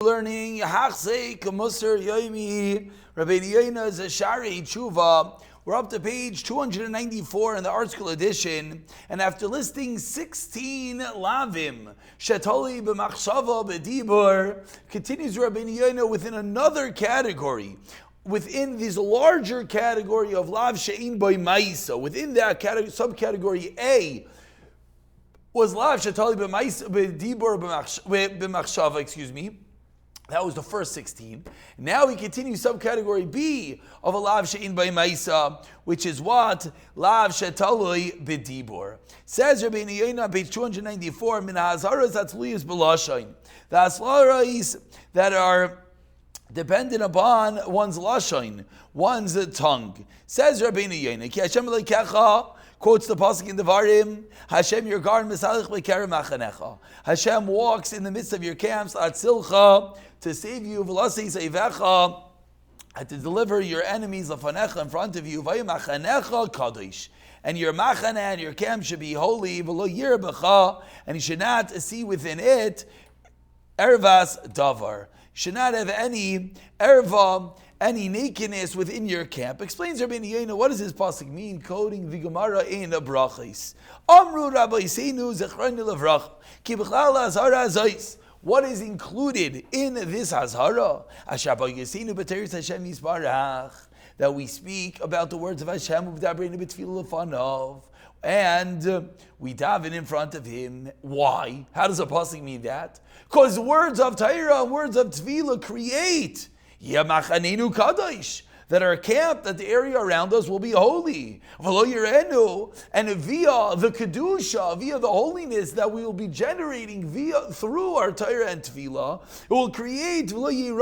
Learning Hachzek Musar Yoimi Rabeinu Yona's Sharei Teshuva. We're up to page 294 in the Art School edition, and after listing 16 lavim, Shetoli b'machshava b'dibur, continues Rabeinu Yona within another category, within this larger category of lav she'in boi ma'isa. Within that subcategory A was lav shetoli b'dibur b'machshava. That was the first 16. Now we continue subcategory B of a lav she'in b'ay ma'isa, which is what? Lav she'taloi b'dibur. Says Rabeinu Yona, page 294, min ha'azaras hatzluyos b'lashain. The hazaras that are dependent upon one's lashain, one's tongue. Says Rabeinu Yona, ki Hashem Elokecha, quotes the pasuk in Devarim, Hashem your guard misalich b'kerem machanecha. Hashem walks in the midst of your camps, atzilcha, to save you, v'lasei seivecha, and to deliver your enemies lafanecha, in front of you, v'ayim machanecha kadosh. And your machane and your camp should be holy, v'lo yirbecha, and you should not see within it ervas davar. You should not have any erva, any nakedness within your camp. Explains Rabeinu Yona, what does this pasuk mean? Quoting the Gemara in Brachos. Amru Rabbeinu Zechronu Levracha, ki b'chlal hazara zayis. What is included in this hazara? Ashabah Yasinu b'teres Hashem Yisbarach, that we speak about the words of Hashem u'b'dabreinu b'tfilah lefanov, and we daven in front of Him. Why? How does a pasuk mean that? Because words of Torah and words of tefillah create Yamachanenu Kadosh, that our camp, that the area around us will be holy. And via the Kedusha, via the holiness that we will be generating through our Torah and Tefillah, it will create, we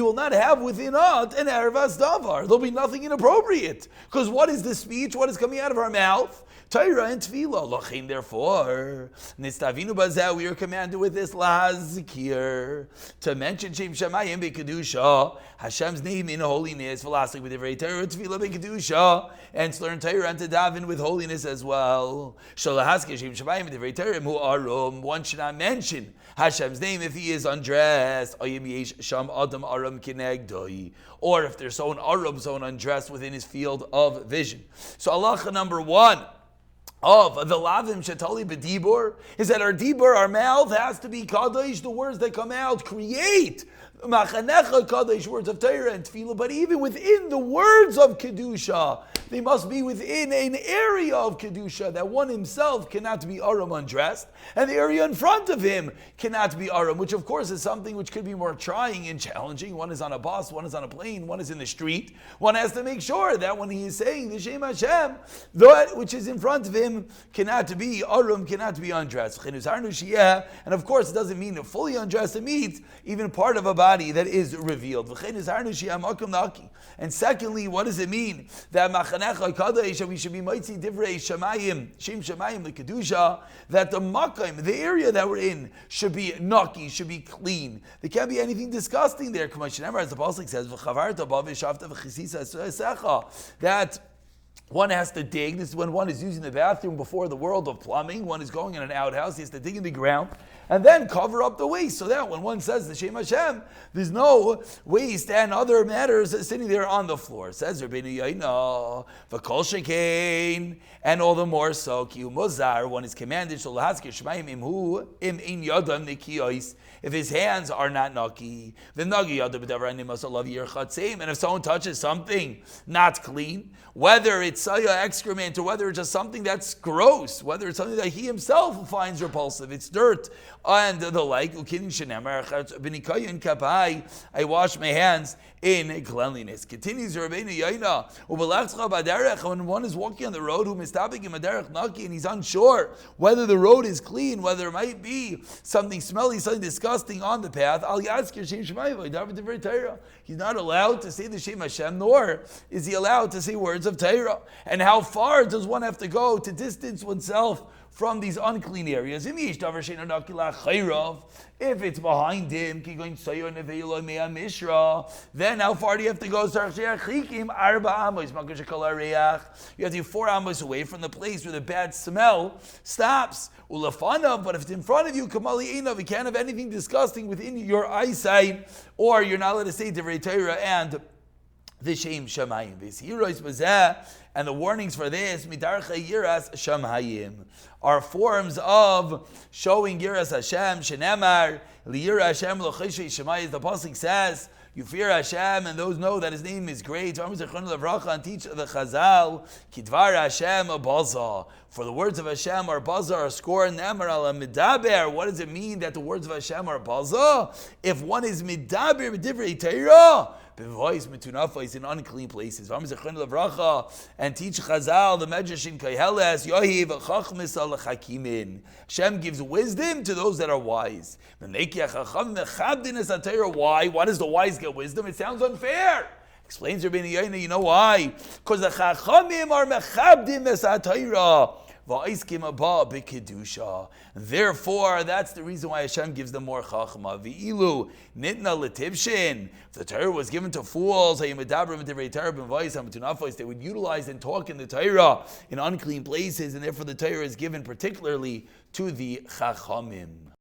will not have within us an Ervas Davar. There'll be nothing inappropriate. Because what is the speech? What is coming out of our mouth? Torah and Tefillah. Lachin, therefore, Nistavinu Bazeh, we are commanded with this Lazikir, to mention Shem Shemayim B'Kedusha, Hashem's name in holiness, Velasik with Divrei Torah, Tefillah B'Kedusha, and to learn Torah and to daven with holiness as well. Shalahaske Shem Shemayim B'Divrei Torah Mu Arum, one should not mention Hashem's name if he is undressed, Ayim Yesh Sham Adam Aram Kinegdoi, or if there's someone Aram, someone undressed within his field of vision. So halacha number 1 of the lavim shetali b'dibur is that our dibur, our mouth, has to be kadosh. The words that come out create machanecha kadosh, words of Torah and tefillah. But even within the words of kedusha, they must be within an area of kedusha that one himself cannot be aram undressed, and the area in front of him cannot be aram, which of course is something which could be more trying and challenging. One is on a bus, one is on a plane, one is in the street. One has to make sure that when he is saying the Shem Hashem, that which is in front of him cannot be arum, cannot be undressed. And of course it doesn't mean fully undressed, it means even part of a body that is revealed. And secondly, what does it mean? That we should be mighty divrei shamayim, shem shamayim the kedusha, that the makayim, the area that we're in, should be naki, should be clean. There can't be anything disgusting there. As the pasuk says, that one has to dig. This is when one is using the bathroom before the world of plumbing. One is going in an outhouse. He has to dig in the ground and then cover up the waste, so that when one says the Shem Hashem, there's no waste and other matters sitting there on the floor. Says Rabeinu Yona, v'kol shekein, and all the more so, ki muzar, one is commanded, shalahaske shmayim imhu im in yadam nikiyos, if his hands are not naki, v'nagi yadav b'davranim asalav yirchatzeim, and if someone touches something not clean, whether it's excrement or whether it's just something that's gross, whether it's something that he himself finds repulsive, it's dirt and the like, I wash my hands in cleanliness. Continues Rabeinu Yona, when one is walking on the road, and he's unsure whether the road is clean, whether there might be something smelly, something disgusting on the path, he's not allowed to say the Shem Hashem, nor is he allowed to say words of Torah. And how far does one have to go to distance oneself from these unclean areas. If it's behind him, then how far do you have to go? You have to be 4 amos away from the place where the bad smell stops. But if it's in front of you, you can't have anything disgusting within your eyesight, or you're not allowed to say Divrei Torah and the Shem Shamayim. And the warnings for this, Midarcha Yiras Shamayim, are forms of showing Yiras Hashem. Shenemar, Liyira Hashem L'chishvei Shamayim, the Pasuk says, you fear Hashem, and those know that His name is great. And teach the Chazal, Kidvar Hashem Baza. For the words of Hashem are Baza, are score. Nemar ala Midaber. What does it mean that the words of Hashem are Baza? If one is Midaber B'divrei Torah, B'vois Mitunafos, in unclean places. And teach Chazal, the Medrash in Koheles, Yohiv Chachmis al Chakimin. Hashem gives wisdom to those that are wise. Why? Why does the wise get wisdom? It sounds unfair. Explains Rabeinu Yona, you know why? Because the Chachamim are mechabdim es HaTorah. Therefore, that's the reason why Hashem gives them more chachma. V'ilu nitna l'tivshin. If the Torah was given to fools, they would utilize and talk in the Torah in unclean places, and therefore the Torah is given particularly to the chachamim.